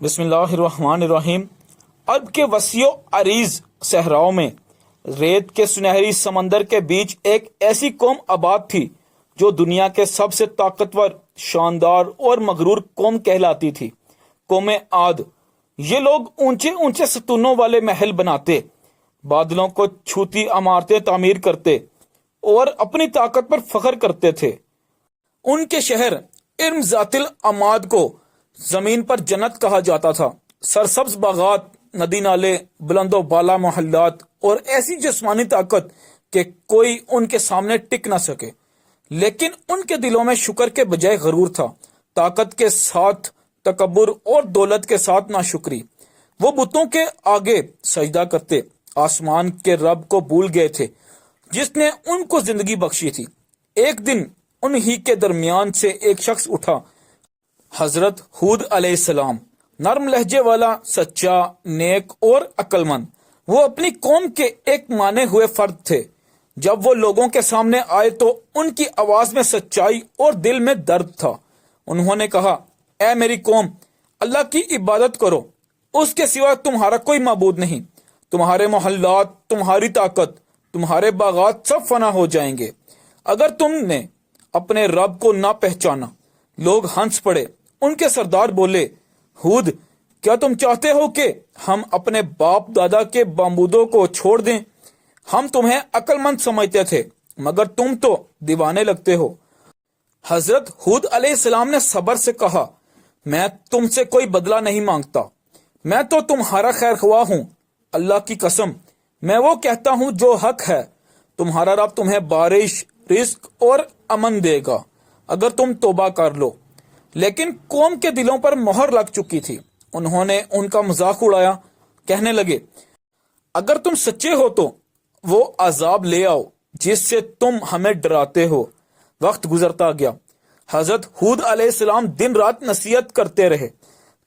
بسم اللہ الرحمن الرحیم۔ عرب کے وسیع و عریض صحراؤں میں ریت کے سنہری سمندر کے بیچ ایک ایسی قوم آباد تھی جو دنیا کے سب سے طاقتور، شاندار اور مغرور قوم کہلاتی تھی، قوم عاد۔ یہ لوگ اونچے اونچے ستونوں والے محل بناتے، بادلوں کو چھوتی عمارتیں تعمیر کرتے اور اپنی طاقت پر فخر کرتے تھے۔ ان کے شہر ارم ذات العماد کو زمین پر جنت کہا جاتا تھا۔ سرسبز باغات، ندی نالے، بلند و بالا محلات اور ایسی جسمانی طاقت کہ کوئی ان کے سامنے ٹک نہ سکے، لیکن ان کے دلوں میں شکر کے بجائے غرور تھا، طاقت کے ساتھ تکبر اور دولت کے ساتھ ناشکری۔ وہ بتوں کے آگے سجدہ کرتے، آسمان کے رب کو بھول گئے تھے جس نے ان کو زندگی بخشی تھی۔ ایک دن انہی کے درمیان سے ایک شخص اٹھا، حضرت ہود علیہ السلام، نرم لہجے والا، سچا، نیک اور عقل مند۔ وہ اپنی قوم کے ایک مانے ہوئے فرد تھے۔ جب وہ لوگوں کے سامنے آئے تو ان کی آواز میں سچائی اور دل میں درد تھا۔ انہوں نے کہا، اے میری قوم، اللہ کی عبادت کرو، اس کے سوا تمہارا کوئی معبود نہیں۔ تمہارے محلات، تمہاری طاقت، تمہارے باغات سب فنا ہو جائیں گے اگر تم نے اپنے رب کو نہ پہچانا۔ لوگ ہنس پڑے۔ ان کے سردار بولے، ہود، کیا تم چاہتے ہو کہ ہم اپنے باپ دادا کے معبودوں کو چھوڑ دیں؟ ہم تمہیں عقل مند سمجھتے تھے مگر تم تو دیوانے لگتے ہو۔ حضرت ہود علیہ السلام نے صبر سے کہا، میں تم سے کوئی بدلہ نہیں مانگتا، میں تو تمہارا خیر خواہ ہوں۔ اللہ کی قسم، میں وہ کہتا ہوں جو حق ہے۔ تمہارا رب تمہیں بارش، رزق اور امن دے گا اگر تم توبہ کر لو۔ لیکن قوم کے دلوں پر مہر لگ چکی تھی۔ انہوں نے ان کا مذاق اڑایا، کہنے لگے، اگر تم سچے ہو تو وہ عذاب لے آؤ جس سے تم ہمیں ڈراتے ہو۔ وقت گزرتا گیا۔ حضرت ہود علیہ السلام دن رات نصیحت کرتے رہے،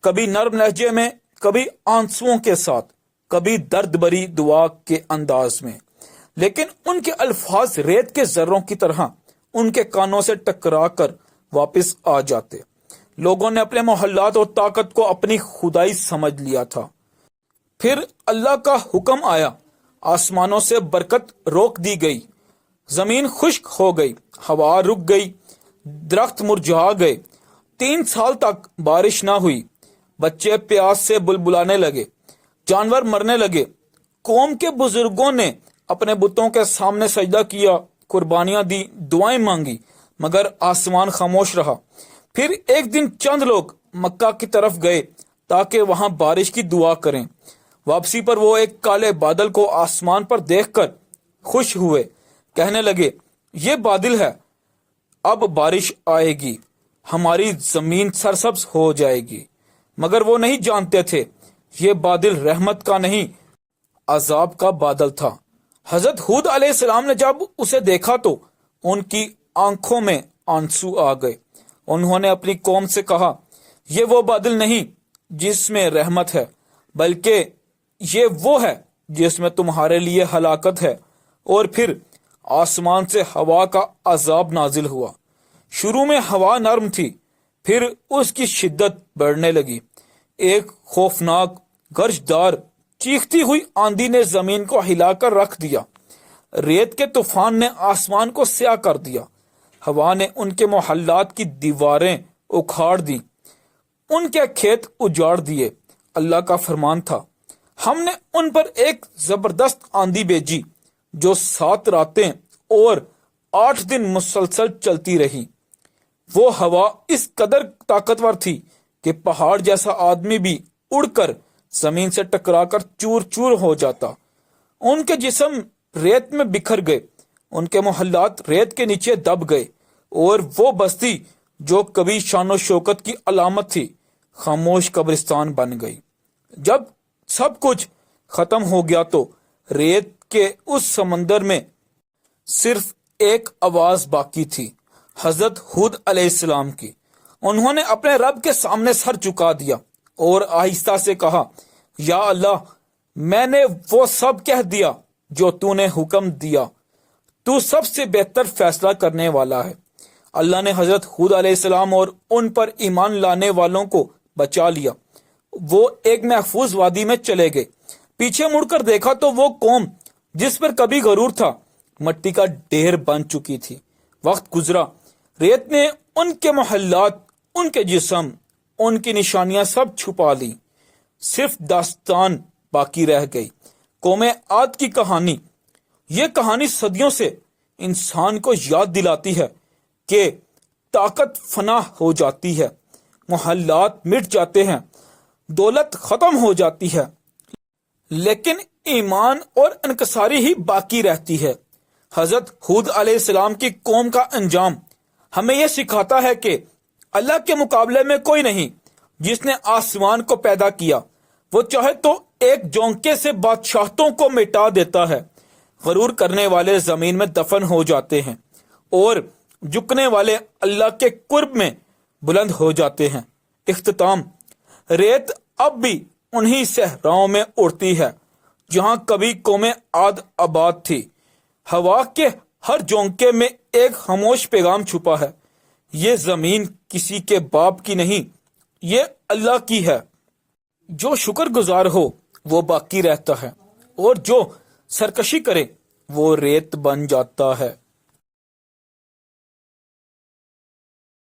کبھی نرم لہجے میں، کبھی آنسوؤں کے ساتھ، کبھی درد بری دعا کے انداز میں، لیکن ان کے الفاظ ریت کے ذروں کی طرح ان کے کانوں سے ٹکرا کر واپس آ جاتے۔ لوگوں نے اپنے محلات اور طاقت کو اپنی خدائی سمجھ لیا تھا۔ پھر اللہ کا حکم آیا، آسمانوں سے برکت روک دی گئی، زمین خشک ہو گئی، ہوا رک گئی، درخت مرجھا گئے، 3 سال تک بارش نہ ہوئی، بچے پیاس سے بلبلانے لگے، جانور مرنے لگے۔ قوم کے بزرگوں نے اپنے بتوں کے سامنے سجدہ کیا، قربانیاں دی، دعائیں مانگی، مگر آسمان خاموش رہا۔ پھر ایک دن چند لوگ مکہ کی طرف گئے تاکہ وہاں بارش کی دعا کریں۔ واپسی پر وہ ایک کالے بادل کو آسمان پر دیکھ کر خوش ہوئے، کہنے لگے، یہ بادل ہے، اب بارش آئے گی، ہماری زمین سرسبز ہو جائے گی۔ مگر وہ نہیں جانتے تھے یہ بادل رحمت کا نہیں، عذاب کا بادل تھا۔ حضرت ہود علیہ السلام نے جب اسے دیکھا تو ان کی آنکھوں میں آنسو آ گئے۔ انہوں نے اپنی قوم سے کہا، یہ وہ بادل نہیں جس میں رحمت ہے، بلکہ یہ وہ ہے جس میں تمہارے لیے ہلاکت ہے۔ اور پھر آسمان سے ہوا کا عذاب نازل ہوا۔ شروع میں ہوا نرم تھی، پھر اس کی شدت بڑھنے لگی۔ ایک خوفناک گرجدار چیختی ہوئی آندھی نے زمین کو ہلا کر رکھ دیا۔ ریت کے طوفان نے آسمان کو سیاہ کر دیا۔ ہوا نے ان کے محلات کی دیواریں اکھاڑ دیں، ان کے کھیت اجاڑ دیے۔ اللہ کا فرمان تھا، ہم نے ان پر ایک زبردست آندھی بھیجی جو 7 راتیں اور 8 دن مسلسل چلتی رہی۔ وہ ہوا اس قدر طاقتور تھی کہ پہاڑ جیسا آدمی بھی اڑ کر زمین سے ٹکرا کر چور چور ہو جاتا۔ ان کے جسم ریت میں بکھر گئے، ان کے محلات ریت کے نیچے دب گئے، اور وہ بستی جو کبھی شان و شوکت کی علامت تھی خاموش قبرستان بن گئی۔ جب سب کچھ ختم ہو گیا تو ریت کے اس سمندر میں صرف ایک آواز باقی تھی، حضرت ہود علیہ السلام کی۔ انہوں نے اپنے رب کے سامنے سر جھکا دیا اور آہستہ سے کہا، یا اللہ، میں نے وہ سب کہہ دیا جو تو نے حکم دیا، تو سب سے بہتر فیصلہ کرنے والا ہے۔ اللہ نے حضرت ہود علیہ السلام اور ان پر ایمان لانے والوں کو بچا لیا وہ ایک محفوظ وادی میں چلے گئے۔ پیچھے مڑ کر دیکھا تو وہ قوم جس پر کبھی غرور تھا مٹی کا ڈھیر بن چکی تھی۔ وقت گزرا، ریت نے ان کے محلات، ان کے جسم، ان کی نشانیاں سب چھپا لی، صرف داستان باقی رہ گئی، قوم عاد کی کہانی۔ یہ کہانی صدیوں سے انسان کو یاد دلاتی ہے کہ طاقت فنا ہو جاتی ہے، محلات مٹ جاتے ہیں، دولت ختم ہو جاتی ہے، لیکن ایمان اور انکساری ہی باقی رہتی ہے۔ حضرت ہود علیہ السلام کی قوم کا انجام ہمیں یہ سکھاتا ہے کہ اللہ کے مقابلے میں کوئی نہیں۔ جس نے آسمان کو پیدا کیا وہ چاہے تو ایک جونکے سے بادشاہتوں کو مٹا دیتا ہے۔ غرور کرنے والے زمین میں دفن ہو جاتے ہیں اور جھکنے والے اللہ کے قرب میں بلند ہو جاتے ہیں۔ اختتام، ریت اب بھی انہی صحراؤں میں اڑتی ہے جہاں کبھی قوم عاد آباد تھی۔ ہوا کے ہر جونکے میں ایک خاموش پیغام چھپا ہے۔ یہ زمین کسی کے باپ کی نہیں، یہ اللہ کی ہے۔ جو شکر گزار ہو وہ باقی رہتا ہے، اور جو سرکشی کرے وہ ریت بن جاتا ہے۔